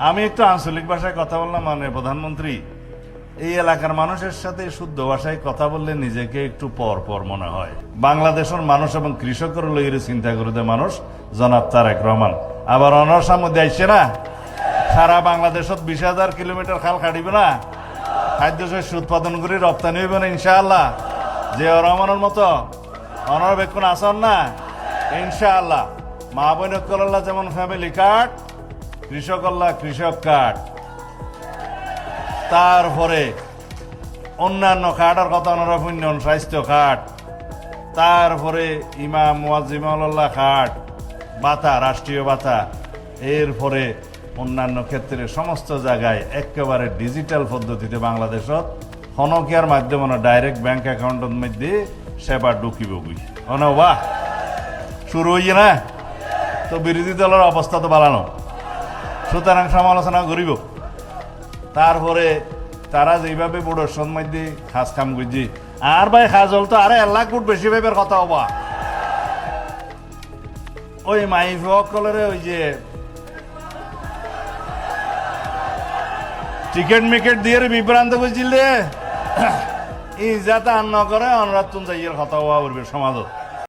আমি একটু আঞ্চলিক ভাষায় কথা বললাম, মানে প্রধানমন্ত্রী এই এলাকার মানুষের সাথে শুদ্ধ ভাষায় কথা বললে নিজেকে একটু পর পর মনে হয়। বাংলাদেশের মানুষ এবং কৃষকের লইয়ের চিন্তা করে দেয় মানুষ জনাব তারেক রহমান। আবার অনর্সার মধ্যে আইসে না, সারা বাংলাদেশত 20,000 কিলোমিটার খাল কাটিবে না, খাদ্যশস্য উৎপাদন করে রপ্তানি হইব না ইনশাআল্লাহ। যে রহমানের মতো অনরবেক্ষণ আসন না ইনশাআল্লাহ। মা বোন কল্লা যেমন ফ্যামিলি কার্ড, কৃষক আল্লাহ কৃষক কার্ড, তারপরে অন্যান্য কার্ডের কথা অনরফুন্যন স্বাস্থ্য কার্ড, তারপরে ইমাম মুয়াজ্জিমাল্লাহ কার্ড, ভাতা রাষ্ট্রীয় ভাতা, এরপরে অন্যান্য ক্ষেত্রে সমস্ত জায়গায় একেবারে ডিজিটাল পদ্ধতিতে বাংলাদেশত হনকিয়ার মাধ্যমে ডাইরেক্ট ব্যাংক অ্যাকাউন্টের মধ্যে সেবা ঢুকিব বুঝ বাহ শুরু হইয়ে না। তো বিরোধী দলের অবস্থা তো বাড়ানো, সুতরাং সমালোচনা করিব। তারপরে তারা যেভাবে প্রদর্শন মধ্যে খাস কাম করছি, আর ভাই খাস হল তো আরে 1 লাখ ফুট বেশি ভাবের কথা হবা। ওই মাইফকলরে ওই যে টিকেট মিকেট দিয়ে বিভ্রান্ত করছিল ই যাতে আন্ন করে অনুরাধ তুন যাইয়ের কথা হওয়া সমাজত।